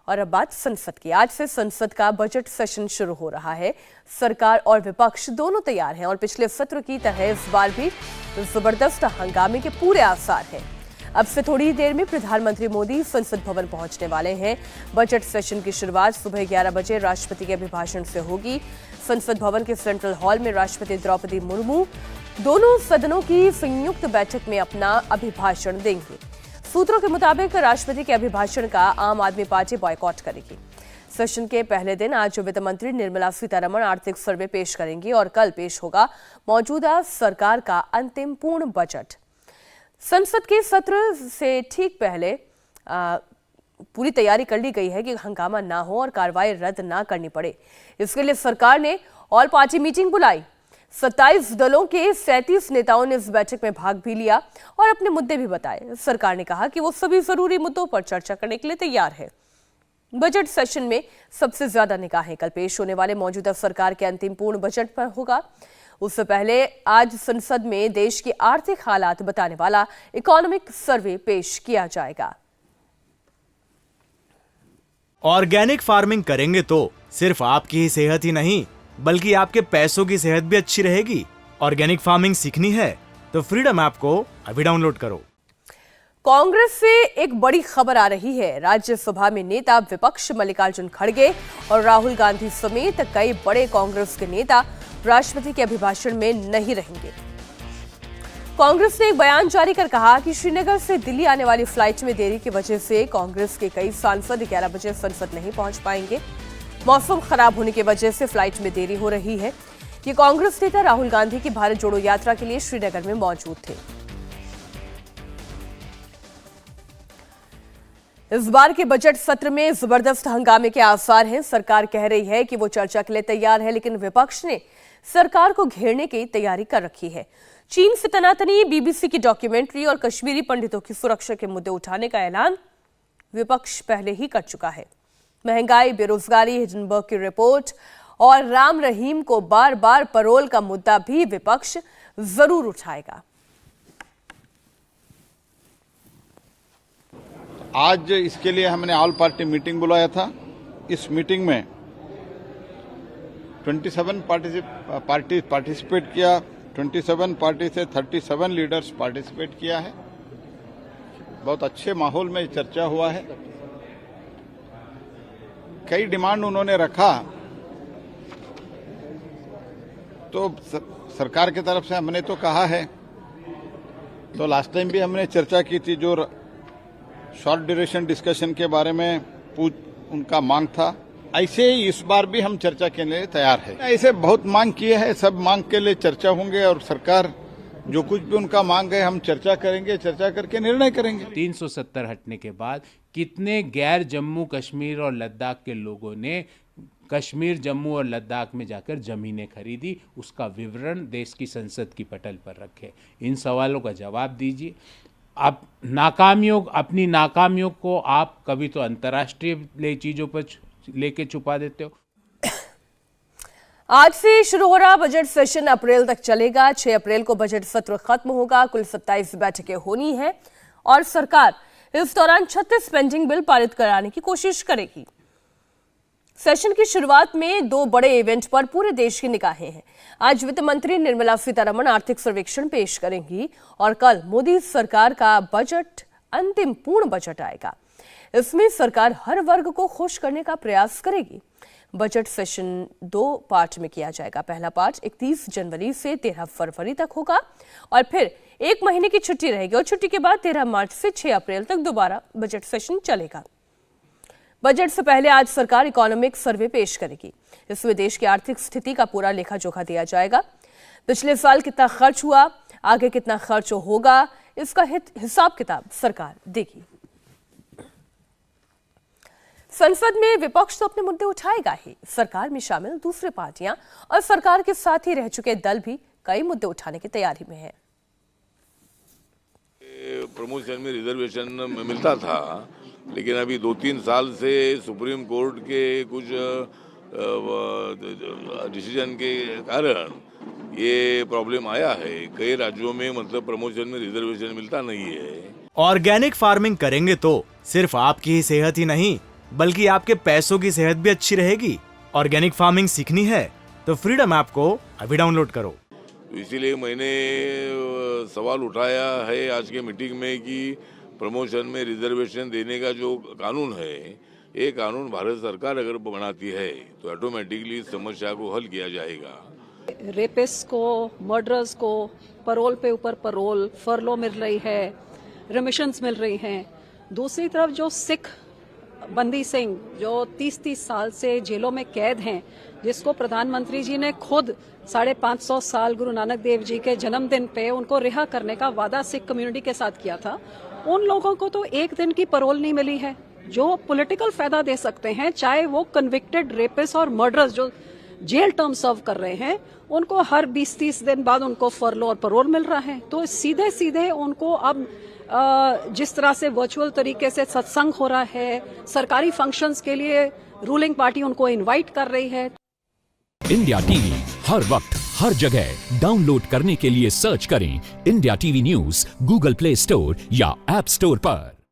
और अब बात संसद की। आज से संसद का बजट सेशन शुरू हो रहा है। सरकार और विपक्ष दोनों तैयार हैं और पिछले सत्र की तरह इस बार भी जबरदस्त हंगामे के पूरे आसार हैं। अब से थोड़ी देर में प्रधानमंत्री मोदी संसद भवन पहुंचने वाले हैं। बजट सेशन की शुरुआत सुबह 11 बजे राष्ट्रपति के अभिभाषण से होगी। संसद भवन के सेंट्रल हॉल में राष्ट्रपति द्रौपदी मुर्मू दोनों सदनों की संयुक्त बैठक में अपना अभिभाषण देंगे। सूत्रों के मुताबिक राष्ट्रपति के अभिभाषण का आम आदमी पार्टी बॉयकॉट करेगी। सेशन के पहले दिन आज वित्त मंत्री निर्मला सीतारमण आर्थिक सर्वे पेश करेंगी और कल पेश होगा मौजूदा सरकार का अंतिम पूर्ण बजट। संसद के सत्र से ठीक पहले पूरी तैयारी कर ली गई है कि हंगामा ना हो और कार्रवाई रद्द ना करनी पड़े। इसके लिए सरकार ने ऑल पार्टी मीटिंग बुलाई। 27 दलों के 37 नेताओं ने इस बैठक में भाग भी लिया और अपने मुद्दे भी बताए। सरकार ने कहा कि वो सभी जरूरी मुद्दों पर चर्चा करने के लिए तैयार है। बजट सेशन में सबसे ज्यादा निगाहें कल पेश होने वाले मौजूदा सरकार के अंतिम पूर्ण बजट पर होगा। उससे पहले आज संसद में देश की आर्थिक हालात बताने वाला इकोनॉमिक सर्वे पेश किया जाएगा। ऑर्गेनिक फार्मिंग करेंगे तो सिर्फ आपकी ही सेहत ही नहीं बल्कि आपके पैसों की सेहत भी अच्छी रहेगी। ऑर्गेनिक फार्मिंग सीखनी है तो फ्रीडम ऐप को अभी डाउनलोड करो। कांग्रेस से एक बड़ी खबर आ रही है। राज्यसभा में नेता विपक्ष मल्लिकार्जुन खड़गे और राहुल गांधी समेत कई बड़े कांग्रेस के नेता राष्ट्रपति के अभिभाषण में नहीं रहेंगे। कांग्रेस ने एक बयान जारी कर कहा कि श्रीनगर से दिल्ली आने वाली फ्लाइट में देरी की वजह से कांग्रेस के कई सांसद 11 बजे संसद नहीं पहुंच पाएंगे। मौसम खराब होने की वजह से फ्लाइट में देरी हो रही है। ये कांग्रेस नेता राहुल गांधी की भारत जोड़ो यात्रा के लिए श्रीनगर में मौजूद थे। इस बार के बजट सत्र में जबरदस्त हंगामे के आसार हैं। सरकार कह रही है कि वो चर्चा के लिए तैयार है, लेकिन विपक्ष ने सरकार को घेरने की तैयारी कर रखी है। चीन से तनातनी, बीबीसी की डॉक्यूमेंट्री और कश्मीरी पंडितों की सुरक्षा के मुद्दे उठाने का ऐलान विपक्ष पहले ही कर चुका है। महंगाई, बेरोजगारी, हिडनबर्ग की रिपोर्ट और राम रहीम को बार बार पैरोल का मुद्दा भी विपक्ष जरूर उठाएगा। आज इसके लिए हमने ऑल पार्टी मीटिंग बुलाया था। इस मीटिंग में 27 पार्टी पार्टिसिपेट किया। 27 पार्टी से 37 लीडर्स पार्टिसिपेट किया है। बहुत अच्छे माहौल में चर्चा हुआ है। कई डिमांड उन्होंने रखा, तो सरकार की तरफ से हमने तो कहा है, तो लास्ट टाइम भी हमने चर्चा की थी, जो शॉर्ट ड्यूरेशन डिस्कशन के बारे में उनका मांग था। ऐसे ही इस बार भी हम चर्चा के लिए तैयार है। ऐसे बहुत मांग किए हैं, सब मांग के लिए चर्चा होंगे और सरकार जो कुछ भी उनका मांग है हम चर्चा करेंगे, चर्चा करके निर्णय करेंगे। 370 हटने के बाद कितने गैर जम्मू कश्मीर और लद्दाख के लोगों ने कश्मीर, जम्मू और लद्दाख में जाकर जमीनें खरीदी, उसका विवरण देश की संसद की पटल पर रखे। इन सवालों का जवाब दीजिए। आप अपनी नाकामियों को आप कभी तो अंतर्राष्ट्रीय चीजों पर लेके छुपा देते हो। आज से शुरू हो रहा बजट सेशन अप्रैल तक चलेगा। 6 अप्रैल को बजट सत्र खत्म होगा। कुल 27 बैठकें होनी है और सरकार इस दौरान 36 पेंडिंग बिल पारित कराने की कोशिश करेगी। सेशन की शुरुआत में 2 बड़े इवेंट पर पूरे देश की निगाहें हैं। आज वित्त मंत्री निर्मला सीतारमण आर्थिक सर्वेक्षण पेश करेंगी और कल मोदी सरकार का बजट अंतिम पूर्ण बजट आएगा। इसमें सरकार हर वर्ग को खुश करने का प्रयास करेगी। बजट सेशन 2 पार्ट में किया जाएगा। पहला पार्ट 31 जनवरी से 13 फरवरी तक होगा और फिर 1 महीने की छुट्टी रहेगी और छुट्टी के बाद 13 मार्च से 6 अप्रैल तक दोबारा बजट सेशन चलेगा। बजट से पहले आज सरकार इकोनॉमिक सर्वे पेश करेगी। इसमें देश की आर्थिक स्थिति का पूरा लेखा जोखा दिया जाएगा। पिछले साल कितना खर्च हुआ, आगे कितना खर्च होगा, इसका हिसाब किताब सरकार देगी। संसद में विपक्ष तो अपने मुद्दे उठाएगा ही। सरकार में शामिल दूसरी पार्टियां और सरकार के साथ ही रह चुके दल भी कई मुद्दे उठाने की तैयारी में हैं। प्रमोशन में रिजर्वेशन मिलता था, लेकिन अभी 2-3 साल से सुप्रीम कोर्ट के कुछ डिसीजन के कारण ये प्रॉब्लम आया है। कई राज्यों में मतलब प्रमोशन में रिजर्वेशन मिलता नहीं है। ऑर्गेनिक फार्मिंग करेंगे तो सिर्फ आपकी ही सेहत ही नहीं बल्कि आपके पैसों की सेहत भी अच्छी रहेगी। ऑर्गेनिक फार्मिंग सीखनी है तो फ्रीडम ऐप को अभी डाउनलोड करो। तो इसीलिए मैंने सवाल उठाया है आज के मीटिंग में कि प्रमोशन में रिजर्वेशन देने का जो कानून है, ये कानून भारत सरकार अगर बनाती है तो ऑटोमेटिकली इस समस्या को हल किया जाएगा। रेपिस्ट को, मर्डरर्स को पैरोल पे ऊपर पैरोल, फरलो मिल रही है, रिमिशंस मिल रही हैं। दूसरी तरफ जो सिख बंदी सिंह जो 30-30 साल से जेलों में कैद हैं, जिसको प्रधानमंत्री जी ने खुद 550 साल गुरु नानक देव जी के जन्मदिन पे उनको रिहा करने का वादा सिख कम्युनिटी के साथ किया था, उन लोगों को तो एक दिन की पैरोल नहीं मिली है जो पॉलिटिकल फायदा दे सकते हैं। चाहे वो कन्विक्टेड रेपिस्ट और मर्डरर्स जो जेल टर्म सर्व कर रहे हैं, उनको हर 20-30 दिन बाद उनको फरलो और पैरोल मिल रहा है। तो सीधे सीधे उनको अब जिस तरह से वर्चुअल तरीके से सत्संग हो रहा है, सरकारी फंक्शंस के लिए रूलिंग पार्टी उनको इनवाइट कर रही है। इंडिया टीवी हर वक्त हर जगह डाउनलोड करने के लिए सर्च करें India TV news Google play store या ऐप स्टोर पर।